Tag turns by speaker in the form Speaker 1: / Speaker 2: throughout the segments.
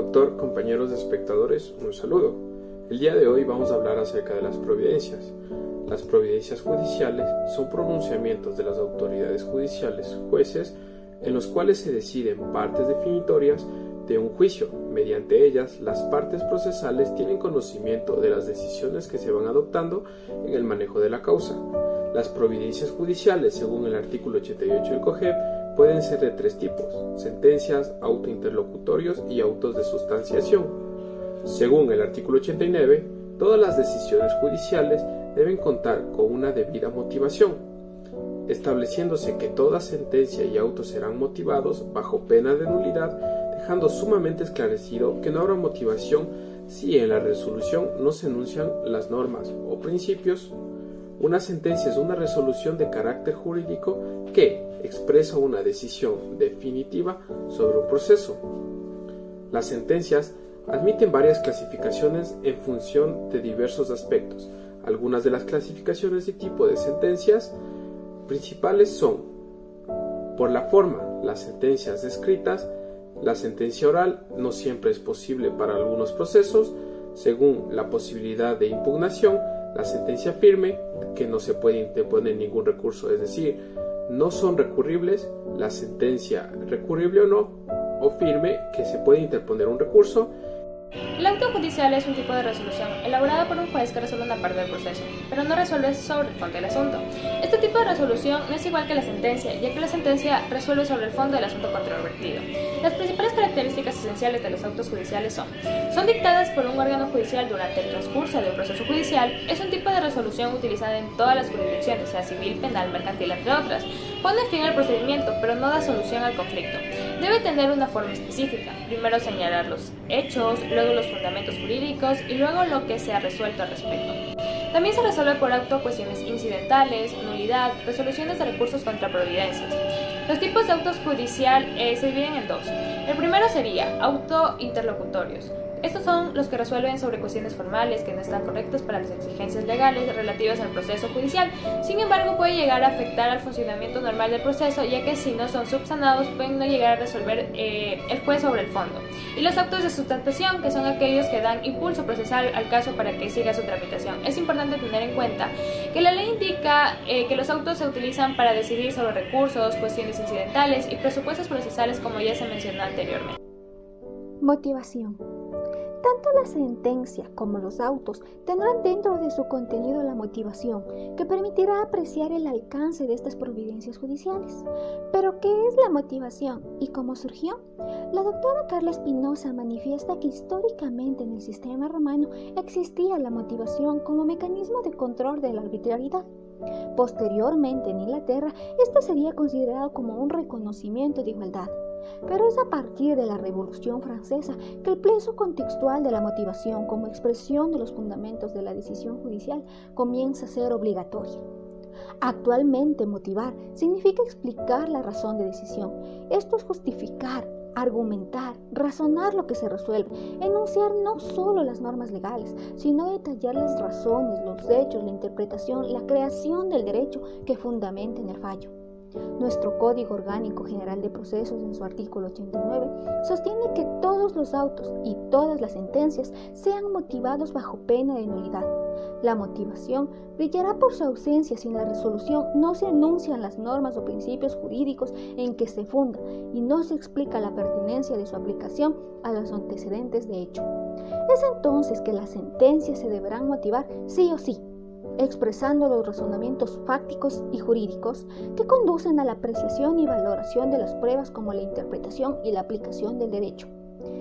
Speaker 1: Doctor, compañeros espectadores, un saludo. El día de hoy vamos a hablar acerca de las providencias. Las providencias judiciales son pronunciamientos de las autoridades judiciales, jueces, en los cuales se deciden partes definitorias de un juicio. Mediante ellas, las partes procesales tienen conocimiento de las decisiones que se van adoptando en el manejo de la causa. Las providencias judiciales, según el artículo 88 del COGEP, pueden ser de tres tipos: sentencias, autointerlocutorios y autos de sustanciación. Según el artículo 89, todas las decisiones judiciales deben contar con una debida motivación, estableciéndose que toda sentencia y auto serán motivados bajo pena de nulidad, dejando sumamente esclarecido que no habrá motivación si en la resolución no se enuncian las normas o principios. Una sentencia es una resolución de carácter jurídico que expresa una decisión definitiva sobre un proceso. Las sentencias admiten varias clasificaciones en función de diversos aspectos. Algunas de las clasificaciones y tipo de sentencias principales son: por la forma, las sentencias escritas. La sentencia oral no siempre es posible para algunos procesos, según la posibilidad de impugnación. La sentencia firme, que no se puede interponer ningún recurso, es decir, no son recurribles. La sentencia recurrible o no, o firme, que se puede interponer un recurso.
Speaker 2: El auto judicial es un tipo de resolución elaborada por un juez que resuelve una parte del proceso, pero no resuelve sobre el fondo del asunto. Este tipo de resolución no es igual que la sentencia, ya que la sentencia resuelve sobre el fondo del asunto controvertido. Las principales características esenciales de los autos judiciales son dictadas por un órgano judicial durante el transcurso de un proceso judicial. Es un tipo de resolución utilizada en todas las jurisdicciones, sea civil, penal, mercantil, entre otras. Pone fin al procedimiento, pero no da solución al conflicto. Debe tener una forma específica. Primero señalar los hechos, luego los fundamentos jurídicos y luego lo que se ha resuelto al respecto. También se resuelve por auto cuestiones incidentales, nulidad, resoluciones de recursos contra providencias. Los tipos de autos judicial se dividen en dos. El primero sería auto interlocutorios. Estos son los que resuelven sobre cuestiones formales que no están correctas para las exigencias legales relativas al proceso judicial. Sin embargo, puede llegar a afectar al funcionamiento normal del proceso, ya que si no son subsanados pueden no llegar a resolver el juez sobre el fondo. Y los autos de sustentación, que son aquellos que dan impulso procesal al caso para que siga su tramitación. Es importante tener en cuenta que la ley indica que los autos se utilizan para decidir sobre recursos, cuestiones incidentales y presupuestos procesales, como ya se mencionó anteriormente.
Speaker 3: Motivación. Tanto la sentencia como los autos tendrán dentro de su contenido la motivación, que permitirá apreciar el alcance de estas providencias judiciales. ¿Pero qué es la motivación y cómo surgió? La doctora Carla Espinosa manifiesta que históricamente en el sistema romano existía la motivación como mecanismo de control de la arbitrariedad. Posteriormente en Inglaterra, esto sería considerado como un reconocimiento de igualdad. Pero es a partir de la Revolución Francesa que el peso contextual de la motivación como expresión de los fundamentos de la decisión judicial comienza a ser obligatoria. Actualmente, motivar significa explicar la razón de decisión. Esto es justificar, argumentar, razonar lo que se resuelve, enunciar no solo las normas legales, sino detallar las razones, los hechos, la interpretación, la creación del derecho que fundamenten el fallo. Nuestro Código Orgánico General de Procesos, en su artículo 89, sostiene que todos los autos y todas las sentencias sean motivados bajo pena de nulidad. La motivación brillará por su ausencia si en la resolución no se enuncian las normas o principios jurídicos en que se funda y no se explica la pertinencia de su aplicación a los antecedentes de hecho. Es entonces que las sentencias se deberán motivar sí o sí, expresando los razonamientos fácticos y jurídicos que conducen a la apreciación y valoración de las pruebas, como la interpretación y la aplicación del derecho.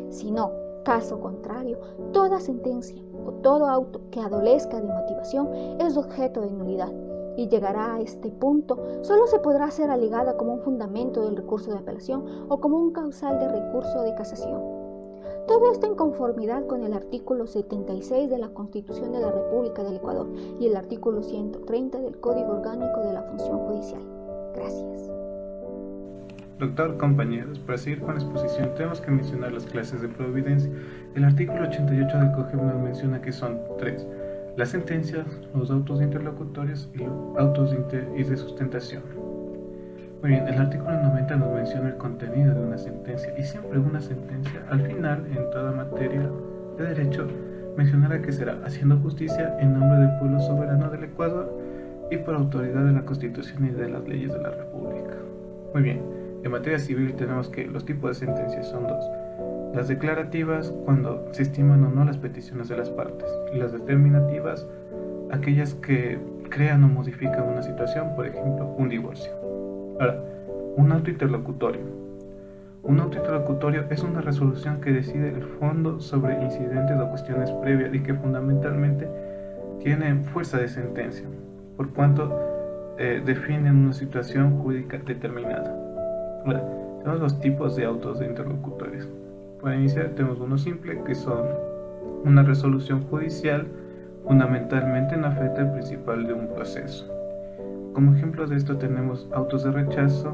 Speaker 3: Si no, caso contrario, toda sentencia o todo auto que adolezca de motivación es objeto de nulidad, y llegará a este punto solo se podrá ser alegada como un fundamento del recurso de apelación o como un causal de recurso de casación. Todo esto en conformidad con el artículo 76 de la Constitución de la República del Ecuador y el artículo 130 del Código Orgánico de la Función Judicial. Gracias.
Speaker 4: Doctor, compañeros, para seguir con la exposición tenemos que mencionar las clases de providencia. El artículo 88 del COGEP nos menciona que son tres: las sentencias, los autos interlocutorios y los autos de sustentación. Muy bien, el artículo 90 nos menciona el contenido de una sentencia y siempre una sentencia al final en toda materia de derecho mencionará que será haciendo justicia en nombre del pueblo soberano del Ecuador y por autoridad de la Constitución y de las leyes de la República. Muy bien, en materia civil tenemos que los tipos de sentencias son dos: las declarativas, cuando se estiman o no las peticiones de las partes, y las determinativas, aquellas que crean o modifican una situación, por ejemplo, un divorcio. Ahora, un auto interlocutorio. Un auto interlocutorio es una resolución que decide el fondo sobre incidentes o cuestiones previas y que fundamentalmente tienen fuerza de sentencia, por cuanto definen una situación jurídica determinada. Ahora, tenemos los tipos de autos interlocutorios. Para iniciar tenemos uno simple, que son una resolución judicial fundamentalmente no afecta al principal de un proceso. Como ejemplos de esto tenemos autos de rechazo,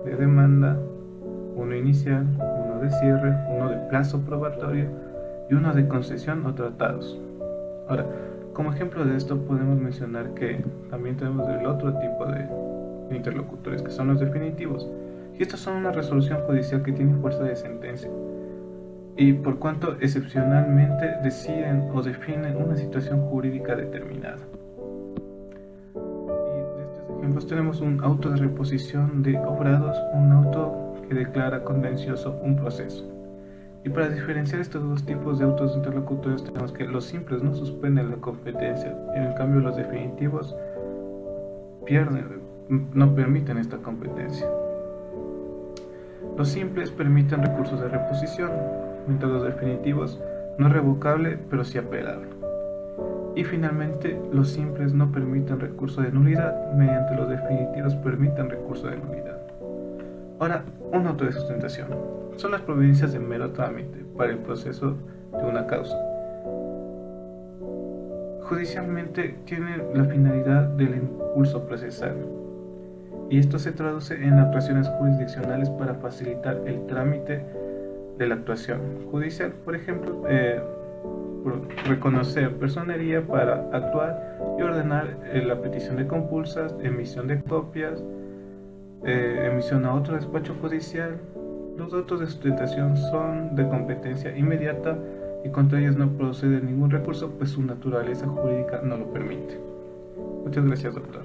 Speaker 4: de demanda, uno inicial, uno de cierre, uno de plazo probatorio y uno de concesión o tratados. Ahora, como ejemplo de esto podemos mencionar que también tenemos el otro tipo de interlocutores, que son los definitivos. Y estos son una resolución judicial que tiene fuerza de sentencia y por cuanto excepcionalmente deciden o definen una situación jurídica determinada. Y de estos ejemplos tenemos un auto de reposición de obrados, un auto que declara contencioso un proceso. Y para diferenciar estos dos tipos de autos interlocutorios tenemos que los simples no suspenden la competencia, en cambio los definitivos no permiten esta competencia. Los simples permiten recursos de reposición, mientras los definitivos no es revocable pero sí apelable. Y finalmente los simples no permiten recurso de nulidad, mediante los definitivos permiten recurso de nulidad. Ahora, un auto de sustentación son las providencias de mero trámite para el proceso de una causa. Judicialmente tiene la finalidad del impulso procesal y esto se traduce en actuaciones jurisdiccionales para facilitar el trámite de la actuación judicial. Por ejemplo, reconocer personería para actuar y ordenar la petición de compulsas, emisión de copias, emisión a otro despacho judicial. Los autos de sustentación son de competencia inmediata y contra ellos no procede ningún recurso, pues su naturaleza jurídica no lo permite. Muchas gracias, doctor.